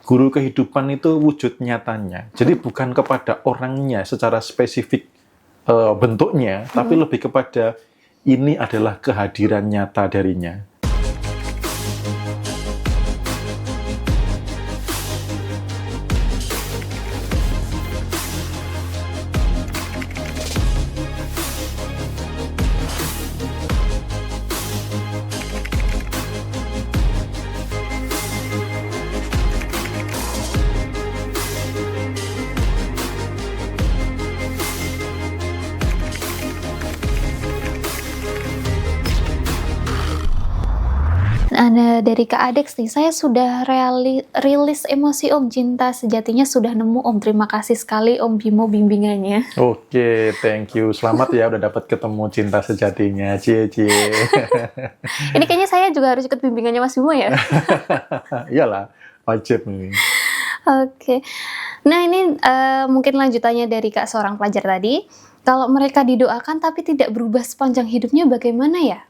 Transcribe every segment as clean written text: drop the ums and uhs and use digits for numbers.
Guru kehidupan itu wujud nyatanya. Jadi bukan kepada orangnya secara spesifik bentuknya, tapi lebih kepada ini adalah kehadiran nyata darinya. Ada dari Kak Adex nih, saya sudah rilis emosi Om, cinta sejatinya sudah nemu Om. Terima kasih sekali Om Bimo bimbingannya. Oke, thank you. Selamat ya udah dapat ketemu cinta sejatinya. Cie. Ini kayaknya saya juga harus ikut bimbingannya Mas Bimo ya? Iyalah, wajib nih. Oke. Nah ini mungkin lanjutannya dari Kak seorang pelajar tadi. Kalau mereka didoakan tapi tidak berubah sepanjang hidupnya bagaimana ya?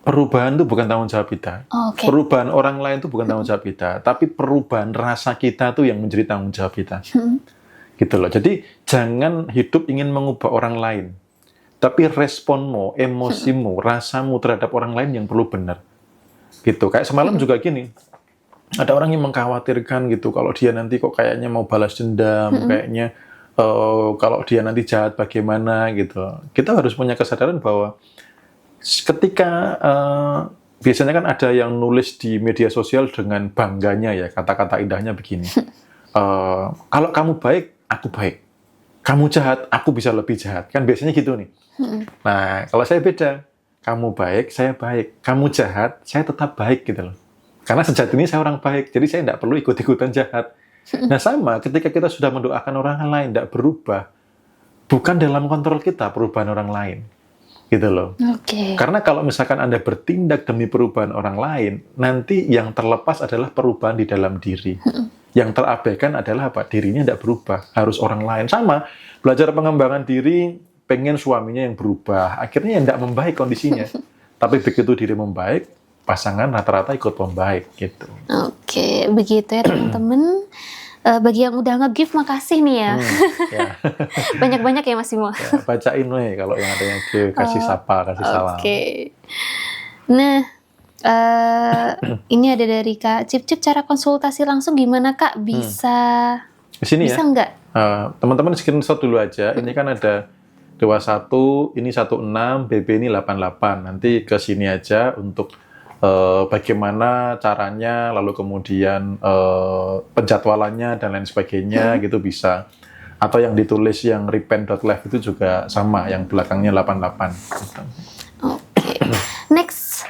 Perubahan itu bukan tanggung jawab kita. Okay. Perubahan orang lain itu bukan tanggung jawab kita, tapi perubahan rasa kita tuh yang menjadi tanggung jawab kita. Gitu loh. Jadi jangan hidup ingin mengubah orang lain, tapi responmu, emosimu, rasamu terhadap orang lain yang perlu benar. Gitu. Kayak semalam juga gini. Ada orang yang mengkhawatirkan gitu, kalau dia nanti kok kayaknya mau balas dendam, kayaknya kalau dia nanti jahat bagaimana gitu. Kita harus punya kesadaran bahwa ketika biasanya kan ada yang nulis di media sosial dengan bangganya ya, kata-kata indahnya begini. Kalau kamu baik, aku baik. Kamu jahat, aku bisa lebih jahat. Kan biasanya gitu nih. Nah, kalau saya beda. Kamu baik, saya baik. Kamu jahat, saya tetap baik gitu loh. Karena sejatinya saya orang baik, jadi saya tidak perlu ikut-ikutan jahat. Nah sama, ketika kita sudah mendoakan orang lain tidak berubah, bukan dalam kontrol kita perubahan orang lain. Gitu loh. Okay. Karena kalau misalkan Anda bertindak demi perubahan orang lain, nanti yang terlepas adalah perubahan di dalam diri. Yang terabaikan adalah apa? Dirinya tidak berubah, harus orang lain. Sama, belajar pengembangan diri, pengen suaminya yang berubah, akhirnya yang tidak membaik kondisinya. Tapi begitu diri membaik, pasangan rata-rata ikut membaik gitu. Oke, begitu ya teman-teman. Bagi yang udah nge-give makasih nih ya. Ya. Banyak-banyak ya Mas Bimo. Ya, bacain nih kalau yang ada yang give, kasih sapa, kasih salam. Oke. Nah, ini ada dari Kak Cip-Cip, cara konsultasi langsung gimana Kak? Bisa Di sini bisa ya. nggak? Teman-teman screenshot dulu aja. Ini kan ada Dewa 1, ini 16, BB ini 88. Nanti ke sini aja untuk bagaimana caranya, lalu kemudian penjadwalannya dan lain sebagainya gitu bisa. Atau yang ditulis yang repent.live itu juga sama, yang belakangnya 88. Gitu. Oke. Next,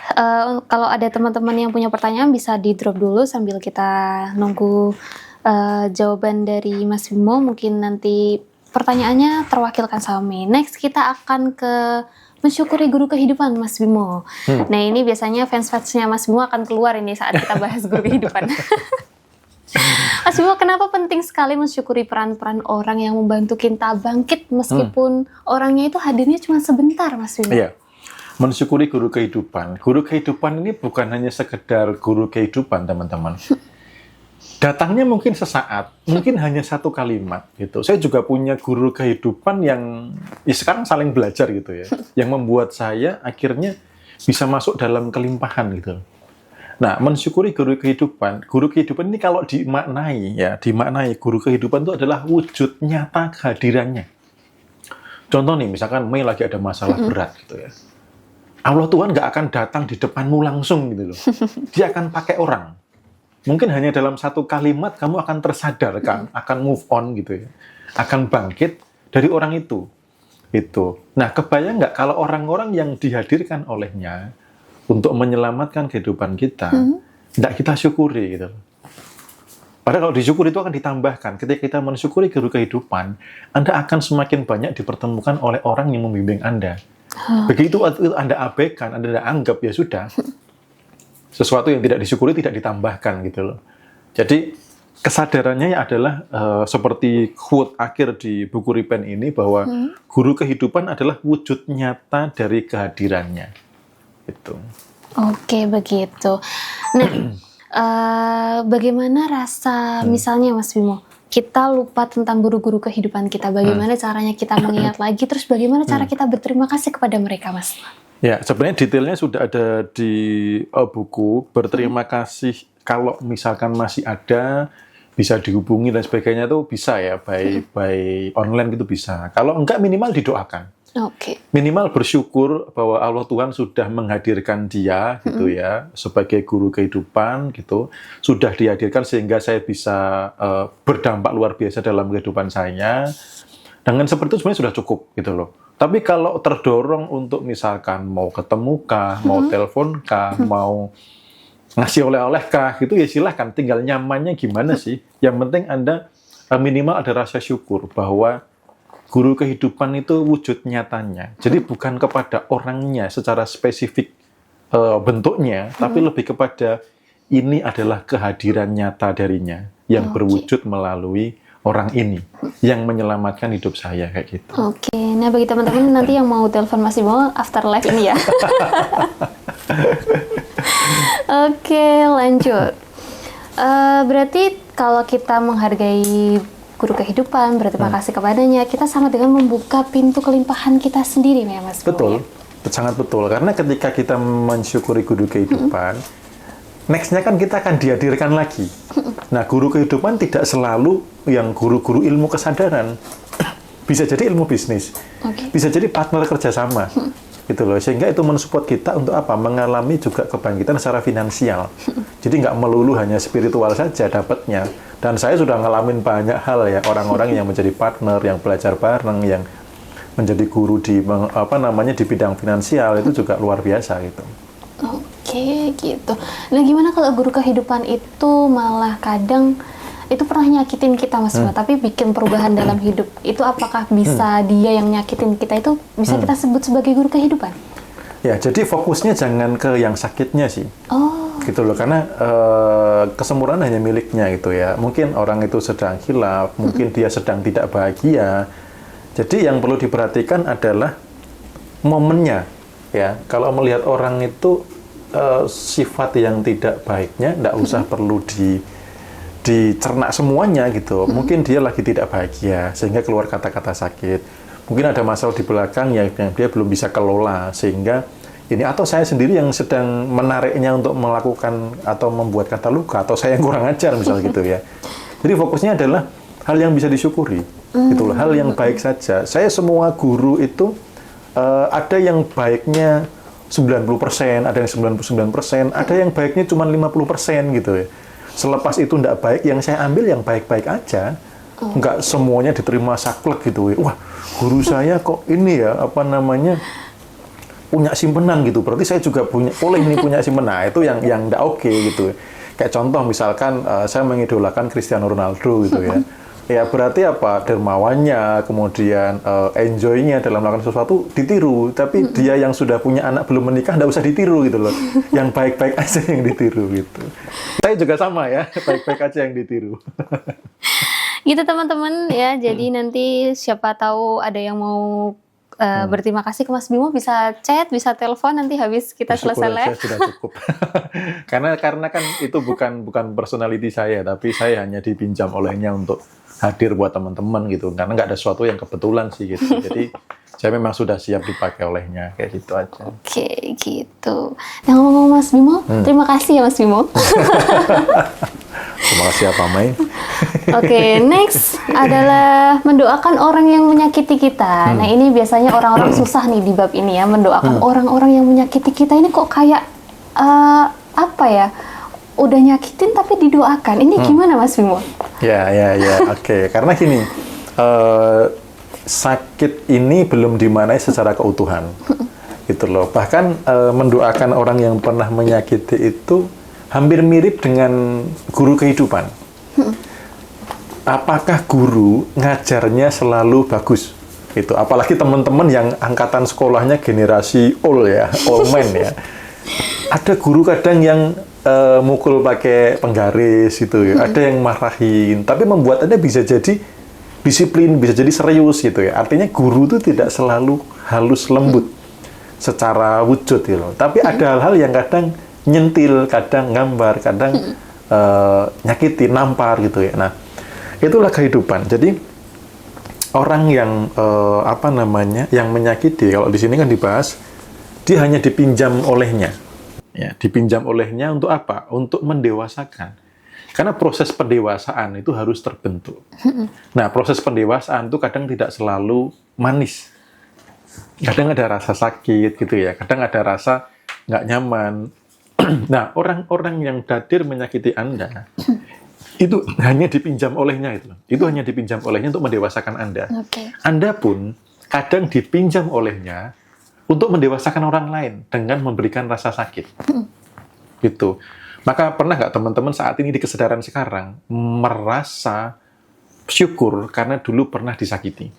kalau ada teman-teman yang punya pertanyaan bisa di drop dulu sambil kita nunggu jawaban dari Mas Bimo. Mungkin nanti pertanyaannya terwakilkan sama Mei. Next kita akan ke mensyukuri guru kehidupan Mas Bimo. Nah ini biasanya fans-fansnya Mas Bimo akan keluar ini saat kita bahas guru kehidupan. Mas Bimo, kenapa penting sekali mensyukuri peran-peran orang yang membantu kita bangkit meskipun orangnya itu hadirnya cuma sebentar, Mas Bimo? Iya, mensyukuri guru kehidupan. Guru kehidupan ini bukan hanya sekedar guru kehidupan, teman-teman. Datangnya mungkin sesaat, mungkin hanya satu kalimat gitu. Saya juga punya guru kehidupan yang ya sekarang saling belajar gitu ya, yang membuat saya akhirnya bisa masuk dalam kelimpahan gitu. Nah, mensyukuri guru kehidupan ini kalau dimaknai guru kehidupan itu adalah wujud nyata kehadirannya. Contoh nih, misalkan Mei lagi ada masalah berat gitu ya. Allah Tuhan nggak akan datang di depanmu langsung gitu loh. Dia akan pakai orang. Mungkin hanya dalam satu kalimat kamu akan tersadarkan, akan move on gitu ya. Akan bangkit dari orang itu. Itu. Nah, kebayang nggak kalau orang-orang yang dihadirkan olehnya untuk menyelamatkan kehidupan kita, tidak kita syukuri gitu. Padahal kalau disyukuri itu akan ditambahkan. Ketika kita mensyukuri guru kehidupan, Anda akan semakin banyak dipertemukan oleh orang yang membimbing Anda. Begitu Anda abaikan, Anda tidak anggap, ya sudah. Sesuatu yang tidak disyukuri tidak ditambahkan gitu loh. Jadi kesadarannya adalah seperti quote akhir di buku Repent ini bahwa guru kehidupan adalah wujud nyata dari kehadirannya. Itu. Oke, begitu. Nah, bagaimana rasa misalnya Mas Bimo, kita lupa tentang guru-guru kehidupan kita, bagaimana caranya kita mengingat lagi, terus bagaimana cara kita berterima kasih kepada mereka, Mas? Ya, sebenarnya detailnya sudah ada di buku. Berterima kasih kalau misalkan masih ada, bisa dihubungi dan sebagainya itu bisa ya, by online gitu bisa. Kalau enggak minimal didoakan. Oke. Minimal bersyukur bahwa Allah Tuhan sudah menghadirkan dia gitu ya sebagai guru kehidupan gitu, sudah dihadirkan sehingga saya bisa berdampak luar biasa dalam kehidupan saya. Dengan seperti itu sebenarnya sudah cukup gitu loh. Tapi kalau terdorong untuk misalkan mau ketemu kah, mau telepon kah, mau ngasih oleh-oleh kah gitu ya silahkan, tinggal nyamannya gimana sih. Yang penting Anda minimal ada rasa syukur bahwa guru kehidupan itu wujud nyatanya. Jadi bukan kepada orangnya secara spesifik bentuknya, tapi lebih kepada ini adalah kehadiran nyata darinya yang berwujud melalui orang ini yang menyelamatkan hidup saya kayak gitu. Oke, nah bagi teman-teman nanti yang mau telepon Mas Bimo after live ini ya. Oke, lanjut. Berarti kalau kita menghargai guru kehidupan, berterima kasih kepadanya, kita sama dengan membuka pintu kelimpahan kita sendiri ya Mas Bimo. Betul, sangat betul. Karena ketika kita mensyukuri guru kehidupan, next-nya kan kita akan dihadirkan lagi. Nah, guru kehidupan tidak selalu yang guru-guru ilmu kesadaran. Bisa jadi ilmu bisnis, bisa jadi partner kerjasama. Gitu loh, sehingga itu mensupport kita untuk apa? Mengalami juga kebangkitan secara finansial. Jadi nggak melulu hanya spiritual saja dapatnya. Dan saya sudah ngalamin banyak hal ya, orang-orang yang menjadi partner, yang belajar bareng, yang menjadi guru di di bidang finansial itu juga luar biasa gitu. Oke, gitu. Nah, gimana kalau guru kehidupan itu malah kadang itu pernah nyakitin kita Mas Bimo, tapi bikin perubahan dalam hidup. Itu apakah bisa dia yang nyakitin kita itu bisa kita sebut sebagai guru kehidupan? Ya, jadi fokusnya jangan ke yang sakitnya sih. Oh. Gitu loh, karena kesempurnaan hanya miliknya gitu ya. Mungkin orang itu sedang khilaf, mungkin dia sedang tidak bahagia. Jadi yang perlu diperhatikan adalah momennya. Ya, kalau melihat orang itu sifat yang tidak baiknya, tidak usah perlu dicerna semuanya gitu. Mungkin dia lagi tidak bahagia sehingga keluar kata-kata sakit. Mungkin ada masalah di belakang yang dia belum bisa kelola sehingga ini, atau saya sendiri yang sedang menariknya untuk melakukan atau membuat kata luka, atau saya yang kurang ajar misalnya gitu ya. Jadi fokusnya adalah hal yang bisa disyukuri. Itulah hal yang baik saja. Saya semua guru itu ada yang baiknya 90%, ada yang 99%, ada yang baiknya cuma 50% gitu ya. Selepas itu tidak baik, yang saya ambil yang baik-baik aja. Nggak semuanya diterima saklek gitu. Wah, guru saya kok ini ya, punya simpenan gitu. Berarti saya juga punya simpenan. Nah, itu yang nggak oke gitu. Kayak contoh misalkan saya mengidolakan Cristiano Ronaldo gitu ya. Ya berarti apa? Dermawannya, kemudian enjoy-nya dalam melakukan sesuatu ditiru. Tapi dia yang sudah punya anak belum menikah nggak usah ditiru gitu loh. Yang baik-baik aja yang ditiru gitu. Saya juga sama ya, baik-baik aja yang ditiru. Gitu teman-teman ya. Jadi nanti siapa tahu ada yang mau berterima kasih ke Mas Bimo, bisa chat, bisa telepon nanti habis kita selesai live. Sudah cukup. karena kan itu bukan personality saya, tapi saya hanya dipinjam olehnya untuk hadir buat teman-teman gitu. Karena nggak ada sesuatu yang kebetulan sih gitu. Jadi saya memang sudah siap dipakai olehnya kayak gitu aja. Oke, gitu. Nah, ngomong Mas Bimo, terima kasih ya Mas Bimo. Terima kasih ya Pak Mai. Oke, next adalah mendoakan orang yang menyakiti kita. Nah, ini biasanya orang-orang susah nih di bab ini ya, mendoakan orang-orang yang menyakiti kita. Ini kok kayak apa ya? Udah nyakitin tapi didoakan. Ini gimana Mas Bimo? Ya, oke. Karena gini, sakit ini belum dimaknai secara keutuhan. Gitu loh. Bahkan mendoakan orang yang pernah menyakiti itu hampir mirip dengan guru kehidupan. Apakah guru ngajarnya selalu bagus? Gitu. Apalagi teman-teman yang angkatan sekolahnya generasi old ya, old man ya. Ada guru kadang yang mukul pakai penggaris gitu ya. Ada yang marahin, tapi membuat Anda bisa jadi disiplin, bisa jadi serius gitu ya. Artinya guru itu tidak selalu halus lembut secara wujud gitu. Tapi ada hal-hal yang kadang nyentil, kadang gambar, kadang nyakiti, nampar gitu ya. Nah, itulah kehidupan. Jadi orang yang yang menyakiti, kalau di sini kan dibahas, dia hanya dipinjam olehnya. Ya, dipinjam olehnya untuk apa? Untuk mendewasakan. Karena proses pendewasaan itu harus terbentuk. Nah, proses pendewasaan itu kadang tidak selalu manis. Kadang ada rasa sakit gitu ya. Kadang ada rasa nggak nyaman. Nah, orang-orang yang dadir menyakiti Anda, itu hanya dipinjam olehnya itu. Itu hanya dipinjam olehnya untuk mendewasakan Anda. Okay. Anda pun kadang dipinjam olehnya untuk mendewasakan orang lain dengan memberikan rasa sakit. Gitu. Maka pernah nggak teman-teman saat ini di kesadaran sekarang merasa syukur karena dulu pernah disakiti?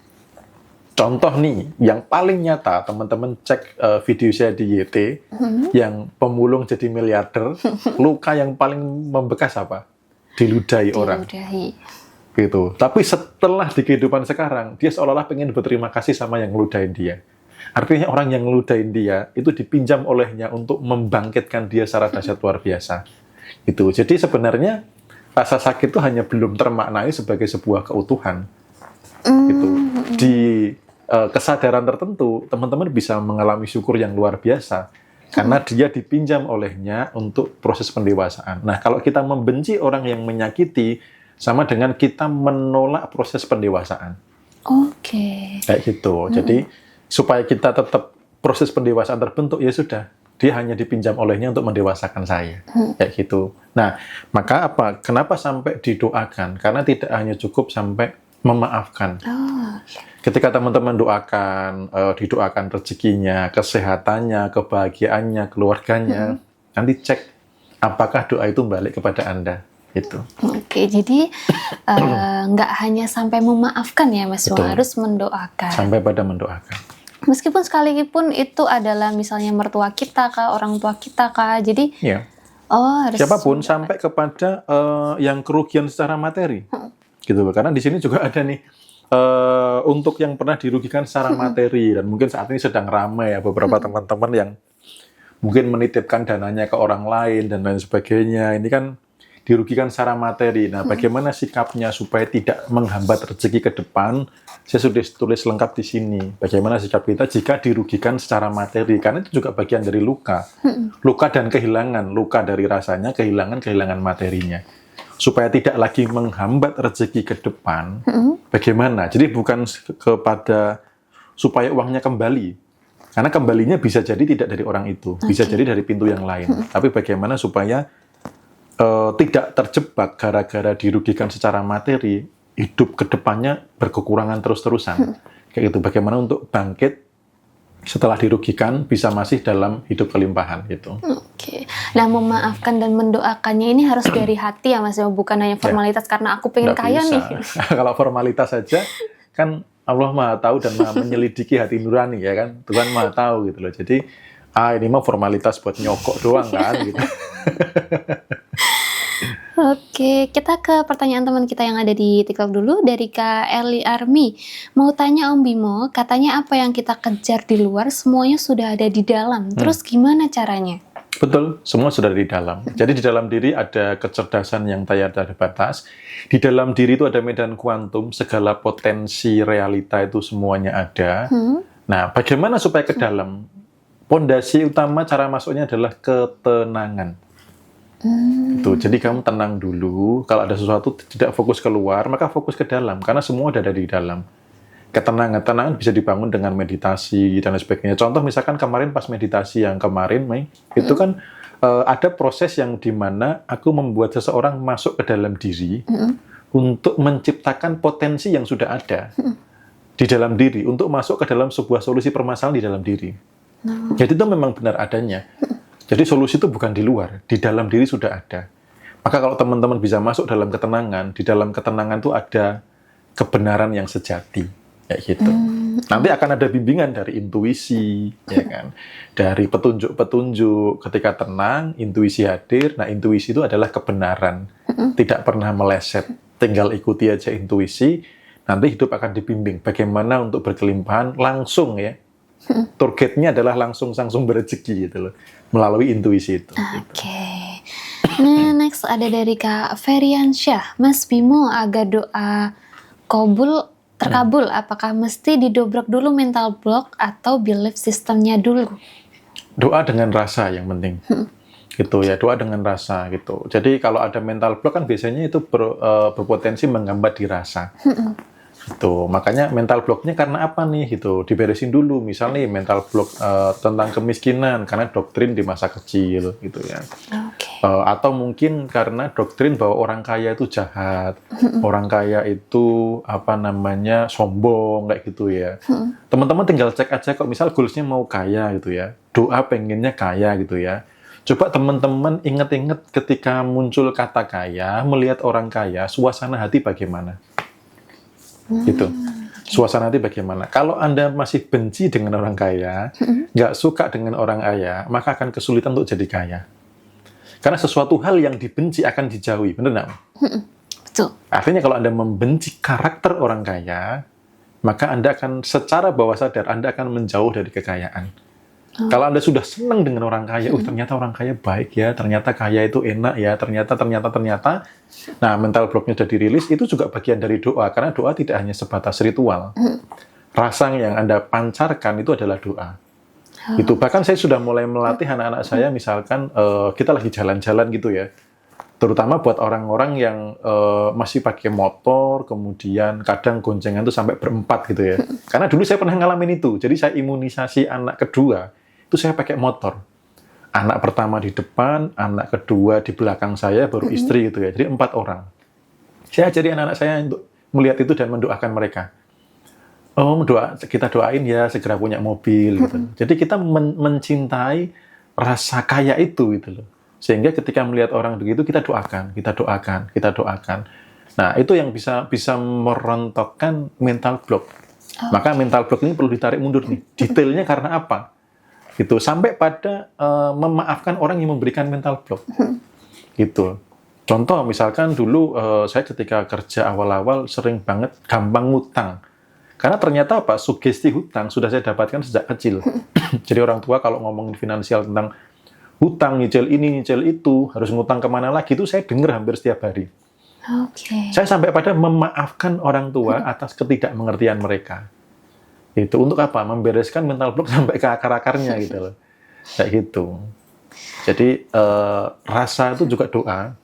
Contoh nih, yang paling nyata, teman-teman cek video saya di YT, yang pemulung jadi miliarder, luka yang paling membekas apa? Diludahi orang. Gitu. Tapi setelah di kehidupan sekarang, dia seolah-olah pengen berterima kasih sama yang ngeludahin dia. Artinya orang yang ngeludahin dia itu dipinjam olehnya untuk membangkitkan dia secara dahsyat luar biasa. Gitu. Jadi sebenarnya rasa sakit itu hanya belum termaknai sebagai sebuah keutuhan. Gitu. Di kesadaran tertentu, teman-teman bisa mengalami syukur yang luar biasa karena dia dipinjam olehnya untuk proses pendewasaan. Nah, kalau kita membenci orang yang menyakiti, sama dengan kita menolak proses pendewasaan. Oke. Kayak gitu. Jadi supaya kita tetap proses pendewasaan terbentuk, ya sudah, dia hanya dipinjam olehnya untuk mendewasakan saya. Kayak gitu. Nah, maka apa? Kenapa sampai didoakan? Karena tidak hanya cukup sampai memaafkan. Ketika teman-teman doakan, didoakan rezekinya, kesehatannya, kebahagiaannya, keluarganya, nanti cek apakah doa itu balik kepada Anda. Gitu. Oke, jadi nggak hanya sampai memaafkan ya Mas, harus mendoakan. Sampai pada mendoakan. Meskipun sekalipun itu adalah misalnya mertua kita kah, orang tua kita kah, jadi harus siapapun sampai kepada yang kerugian secara materi, gitu. Karena di sini juga ada nih untuk yang pernah dirugikan secara materi dan mungkin saat ini sedang ramai ya beberapa teman-teman yang mungkin menitipkan dananya ke orang lain dan lain sebagainya. Ini kan dirugikan secara materi. Nah, bagaimana sikapnya supaya tidak menghambat rezeki ke depan? Saya sudah tulis lengkap di sini. Bagaimana sikap kita jika dirugikan secara materi? Karena itu juga bagian dari luka. Luka dan kehilangan. Luka dari rasanya, kehilangan materinya. Supaya tidak lagi menghambat rezeki ke depan. Bagaimana? Jadi bukan kepada supaya uangnya kembali. Karena kembalinya bisa jadi tidak dari orang itu. Bisa jadi dari pintu yang lain. Tapi bagaimana supaya tidak terjebak gara-gara dirugikan secara materi, hidup ke depannya berkekurangan terus-terusan. Kayak gitu. Bagaimana untuk bangkit setelah dirugikan bisa masih dalam hidup kelimpahan gitu. Oke. Nah, memaafkan dan mendoakannya ini harus dari hati ya Mas, bukan hanya formalitas karena aku pengen kaya nih. Kalau formalitas saja kan Allah Maha tahu dan Maha menyelidiki hati nurani ya kan. Tuhan Maha tahu gitu loh. Jadi ini mah formalitas buat nyokok doang kan gitu. Oke, kita ke pertanyaan teman kita yang ada di TikTok dulu dari Kak Eli Army. Mau tanya Om Bimo, katanya apa yang kita kejar di luar semuanya sudah ada di dalam. Terus gimana caranya? Betul, semua sudah di dalam. Jadi di dalam diri ada kecerdasan yang tiada batas. Di dalam diri itu ada medan kuantum, segala potensi realita itu semuanya ada. Nah, bagaimana supaya ke dalam? Pondasi utama cara masuknya adalah ketenangan. Itu. Jadi kamu tenang dulu. Kalau ada sesuatu tidak fokus keluar, maka fokus ke dalam. Karena semua udah ada di dalam. Ketenangan bisa dibangun dengan meditasi dan lain sebagainya. Contoh misalkan kemarin pas meditasi yang kemarin, Mei, itu kan ada proses yang dimana aku membuat seseorang masuk ke dalam diri untuk menciptakan potensi yang sudah ada di dalam diri untuk masuk ke dalam sebuah solusi permasalahan di dalam diri. Jadi itu memang benar adanya. Jadi solusi itu bukan di luar, di dalam diri sudah ada. Maka kalau teman-teman bisa masuk dalam ketenangan, di dalam ketenangan itu ada kebenaran yang sejati, kayak gitu. Nanti akan ada bimbingan dari intuisi, ya kan, dari petunjuk-petunjuk. Ketika tenang, intuisi hadir. Nah, intuisi itu adalah kebenaran, tidak pernah meleset. Tinggal ikuti aja intuisi. Nanti hidup akan dibimbing. Bagaimana untuk berkelimpahan langsung ya. Targetnya adalah langsung berrezeki gitu loh, melalui intuisi itu. Oke. Nah, next ada dari Kak Feriansyah. Mas Bimo, agar doa terkabul, apakah mesti didobrak dulu mental block atau belief sistemnya dulu? Doa dengan rasa yang penting. Gitu ya, doa dengan rasa gitu. Jadi kalau ada mental block kan biasanya itu berpotensi menghambat di rasa. Gitu. Makanya mental blocknya karena apa nih gitu, diberesin dulu. Misal nih mental block tentang kemiskinan karena doktrin di masa kecil gitu ya. Atau mungkin karena doktrin bahwa orang kaya itu jahat, orang kaya itu apa namanya sombong kayak gitu ya. Teman-teman tinggal cek aja kok misal goalsnya mau kaya gitu ya, doa pengennya kaya gitu ya. Coba teman-teman ingat-ingat ketika muncul kata kaya, melihat orang kaya, suasana hati bagaimana? Gitu. Suasana hati bagaimana? Kalau Anda masih benci dengan orang kaya, nggak suka dengan orang kaya, maka akan kesulitan untuk jadi kaya. Karena sesuatu hal yang dibenci akan dijauhi, benar nggak? Betul. Artinya kalau Anda membenci karakter orang kaya, maka Anda akan secara bawah sadar, Anda akan menjauh dari kekayaan. Kalau Anda sudah senang dengan orang kaya, ternyata orang kaya baik ya, ternyata kaya itu enak ya, ternyata. Nah, mental blocknya sudah dirilis, itu juga bagian dari doa, karena doa tidak hanya sebatas ritual. Rasa yang Anda pancarkan itu adalah doa. Itu bahkan saya sudah mulai melatih anak-anak saya, misalkan kita lagi jalan-jalan gitu ya, terutama buat orang-orang yang masih pakai motor, kemudian kadang goncengan itu sampai berempat gitu ya. Karena dulu saya pernah ngalamin itu, jadi saya imunisasi anak kedua, itu saya pakai motor. Anak pertama di depan, anak kedua di belakang saya, baru istri gitu ya. Jadi 4 orang. Saya ajari anak-anak saya untuk melihat itu dan mendoakan mereka. Oh, kita doain ya segera punya mobil gitu. Jadi kita mencintai rasa kaya itu gitu loh. Sehingga ketika melihat orang begitu kita doakan. Nah, itu yang bisa merontokkan mental block. Maka mental block ini perlu ditarik mundur nih. Detailnya karena apa? Gitu. Sampai pada memaafkan orang yang memberikan mental block. Gitu. Contoh misalkan dulu saya ketika kerja awal-awal sering banget gampang ngutang. Karena ternyata apa? Sugesti hutang sudah saya dapatkan sejak kecil. Jadi orang tua kalau ngomongin finansial tentang hutang, nyicil ini, nyicil itu, harus ngutang kemana lagi, itu saya dengar hampir setiap hari. Saya sampai pada memaafkan orang tua atas ketidakmengertian mereka. Itu untuk apa? Membereskan mental block sampai ke akar-akarnya gitu loh. Kayak gitu. Jadi rasa itu juga doa.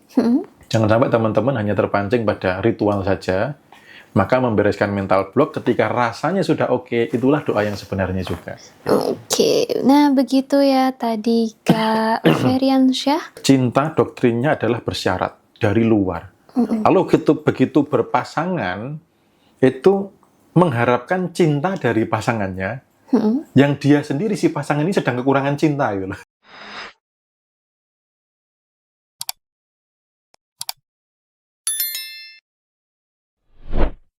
Jangan sampai teman-teman hanya terpancing pada ritual saja. Maka membereskan mental block ketika rasanya sudah oke, itulah doa yang sebenarnya juga. Nah begitu ya tadi Kak Feriansyah. Cinta doktrinnya adalah bersyarat dari luar. Lalu begitu berpasangan, itu mengharapkan cinta dari pasangannya, yang dia sendiri si pasangan ini sedang kekurangan cinta gitu loh.